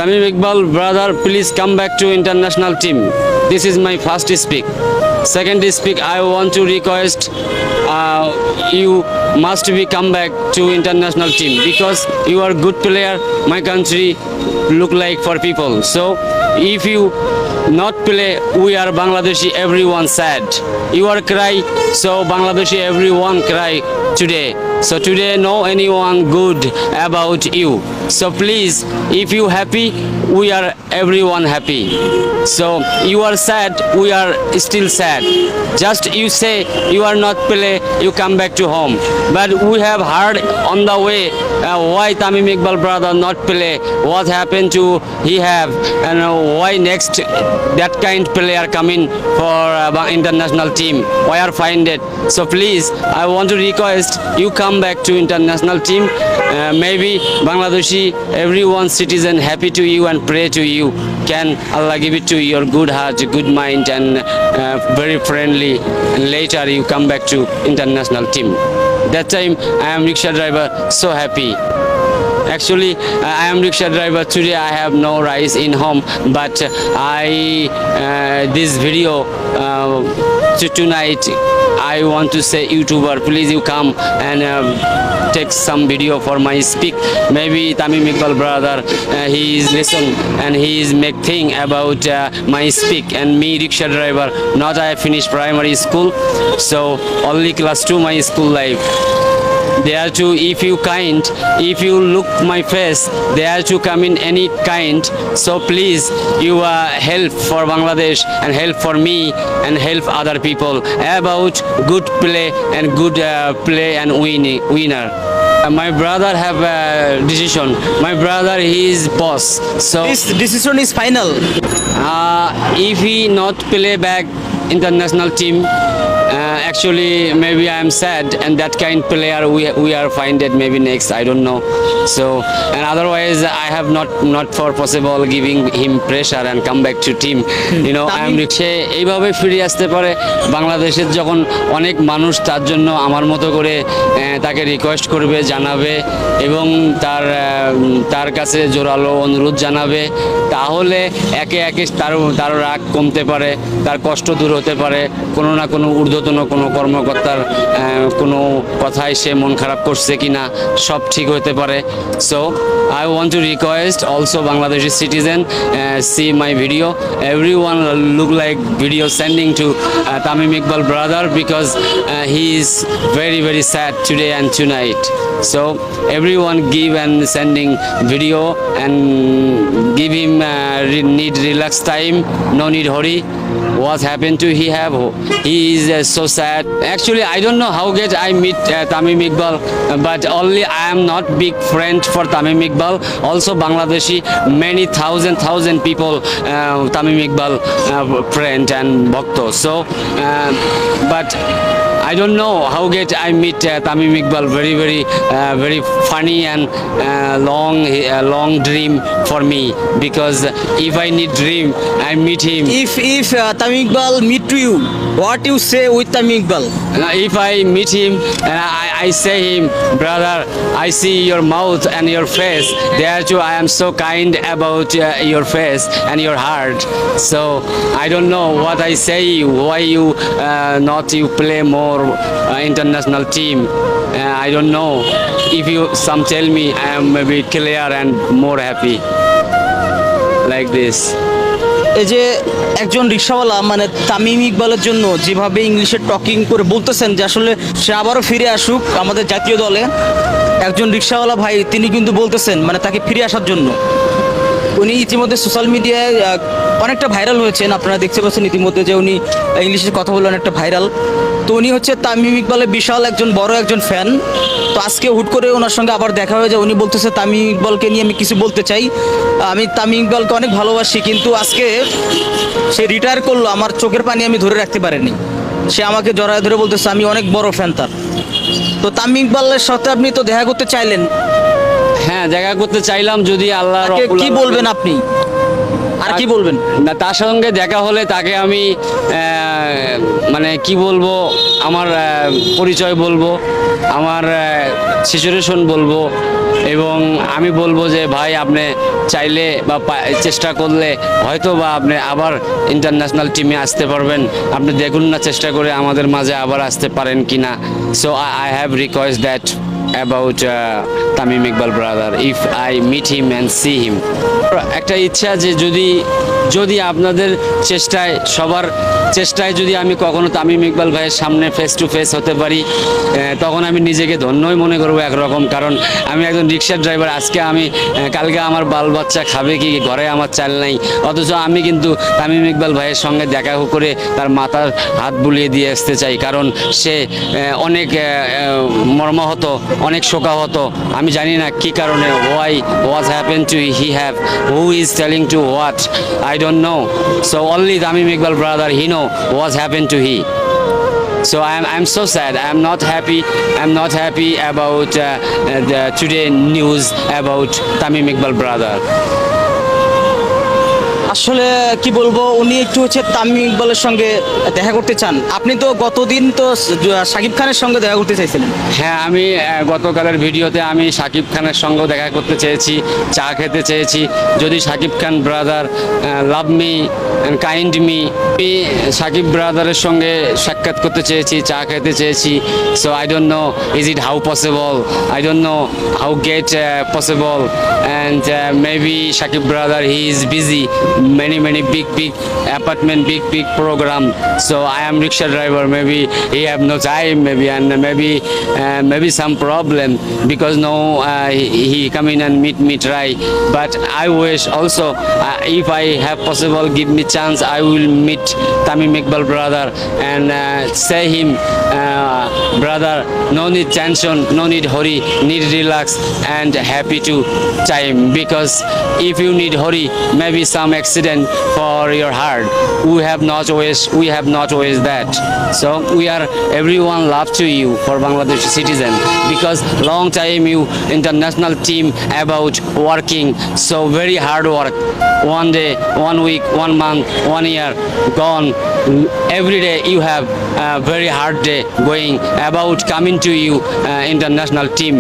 Tamim Iqbal, brother, please come back to international team. This is my first speak. Second speak, I want to request you must be come back to international team because you are good player. My country look like for people. So if you not play, we are Bangladeshi. Everyone sad. You are cry, so Bangladeshi everyone cry today. So today no anyone good about you. So please, if you happy, we are everyone happy. So you are sad, we are still sad. Just you say you are not play, you come back to home. But we have heard on the way why Tamim Iqbal brother not play, what happened to he have, and why next that kind player coming for international team. Why are find it? So please, I want to request you come back to international team. Maybe Bangladeshi, everyone citizen happy to you and pray to you. Can Allah give it to your good heart, good mind, and very friendly. And later you come back to international team. That time I am rickshaw driver, so happy. Actually, I am rickshaw driver. Today I have no rice in home, but I this video tonight. I want to say YouTuber, please you come and take some video for my speak. Maybe Tamim Iqbal brother, he is listen and he is make thing about my speak and me rickshaw driver. Not I finished primary school, so only class 2 my school life. They are to, if you kind, if you look my face, they are to come in any kind. So please, you help for Bangladesh and help for me and help other people about good play and good play and winner. My brother have a decision. My brother, he is boss. So This decision is final. if he not play back international team, actually maybe I am sad, and that kind player we are find it maybe next, I don't know. So and otherwise I have not for possible giving him pressure and come back to team. You know, I am সে এইভাবে ফিরে আসতে পারে বাংলাদেশের যখন অনেক মানুষ তার জন্য আমার মতো করে তাকে রিকোয়েস্ট করবে, জানাবে এবং তার কাছে জোরালো অনুরোধ জানাবে, তাহলে একে একে তার রাগ কমতে পারে, তার কষ্ট দূর হতে পারে, কোনো না কোনো ঊর্ধ্বতন কোনো কর্মকর্তার কোনো কথায় সে মন খারাপ করছে কিনা সব ঠিক হতে পারে। So I want to request also Bangladeshi citizen see my video. Everyone look like video sending to Tamim Iqbal brother because he is very sad today and tonight. So everyone give and sending video and give him need relax time, no need hurry. What happened to he have? He is so sad. Actually, I don't know how get I meet Tamim Iqbal, but only I am not big friend for Tamim Iqbal. Also Bangladeshi, many thousand people Tamim Iqbal friend and bhakto. So, but I don't know how get I meet Tamim Iqbal. Very funny and long dream for me because if I need dream, I meet him. If Tamim Iqbal meet to you, what you say with Tamim Iqbal? If I meet him, I say him, brother, I see your mouth and your face. There too, I am so kind about your face and your heart. So I don't know what I say. Why you not you play more international team? I don't know. If you some tell me, I am maybe clear and more happy. Like this. এই যে একজন রিকশাওয়ালা মানে তামিম ইকবালের জন্য যেভাবে ইংলিশে talking করে বলতেছেন যে আসলে সে আবারও ফিরে আসুক আমাদের জাতীয় দলে, একজন রিকশাওয়ালা ভাই তিনি কিন্তু বলতেছেন মানে তাকে ফিরে আসার জন্য। উনি ইতিমধ্যে সোশ্যাল মিডিয়ায় অনেকটা ভাইরাল হয়েছেন, আপনারা দেখতে পাচ্ছেন ইতিমধ্যে যে উনি ইংলিশে কথা বলে অনেকটা ভাইরাল। তো উনি হচ্ছে তামিম ইকবালের বিশাল বড় একজন ফ্যান। তো আজকে হুট করে ওনার সঙ্গে আবার দেখা হয়ে যায়, উনি বলতেছে তামিম ইকবালকে নিয়ে আমি কিছু বলতে চাই, আমি তামিম ইকবালকে অনেক ভালোবাসি, কিন্তু আজকে সে রিটায়ার করলো, আমার চোখের পানি আমি ধরে রাখতে পারিনি। সে আমাকে জড়ায় ধরে বলতেছে আমি অনেক বড় ফ্যান তার। তো তামিম ইকবালের সাথে আপনি তো দেখা করতে চাইলেন, হ্যাঁ দেখা করতে চাইলাম, যদি আল্লাহ কি বলবেন আপনি? আর কি বলবেন? না, তার সঙ্গে দেখা হলে তাকে আমি মানে কি বলবো, আমার পরিচয় বলবো, আমার সিচুয়েশন বলবো, এবং আমি বলবো যে ভাই আপনি চাইলে বা চেষ্টা করলে হয়তো বা আপনি আবার ইন্টারন্যাশনাল টিমে আসতে পারবেন। আপনি দেখুন না চেষ্টা করে আমাদের মাঝে আবার আসতে পারেন কি না। So I have request that about Tamim Iqbal brother if I meet him and see him. একটা ইচ্ছা যে যদি আপনাদের চেষ্টায়, সবার চেষ্টায় যদি আমি কখনো তামিম ইকবাল ভাইয়ের সামনে ফেস টু ফেস হতে পারি, তখন আমি নিজেকে ধন্যই মনে করবো একরকম। কারণ আমি একজন রিক্সার ড্রাইভার, আজকে আমি কালকে আমার বাল বাচ্চা খাবে কি, ঘরে আমার চাল নাই, অথচ আমি কিন্তু তামিম ইকবাল ভাইয়ের সঙ্গে দেখা করে তার মাথার হাত বুলিয়ে দিয়ে আসতে চাই। কারণ সে অনেক মর্মাহত, অনেক শোকাহত। আমি জানি না কি কারণে, why was happened to he have, who is telling to what, I don't know. So only Tamim Iqbal brother he know what happened to he. So I'm so sad. I'm not happy about the today news about Tamim Iqbal brother. আসলে কি বলবো, উনি একটু হচ্ছে তামিম ইকবালের সঙ্গে দেখা করতে চান। আপনি তো গতদিন তো শাকিব খানের সঙ্গে দেখা করতে চাইছিলেন। হ্যাঁ, আমি গতকালের ভিডিওতে আমি শাকিব খানের সঙ্গেও দেখা করতে চেয়েছি, চা খেতে চেয়েছি। যদি Shakib Khan brother love me and kind me, আমি শাকিব ব্রাদারের সঙ্গে সাক্ষাৎ করতে চেয়েছি, চা খেতে চেয়েছি। So I don't know is it how possible, I don't know how get possible, and maybe Shakib brother he is busy, many big apartment, big program. So I am rickshaw driver, maybe he have no time, and maybe some problem because no he come in and meet me try. But I wish also if I have possible give me chance, I will meet Tamim Iqbal brother and say him brother, no need tension, no need hurry, need relax and happy to time, because if you need hurry, maybe some accident for your heart, we have not always that. So we are, everyone love to you for Bangladesh citizen, because long time you international team about working, so very hard work, one day, 1 week, 1 month, 1 year gone, every day you have a very hard day going about coming to you international team.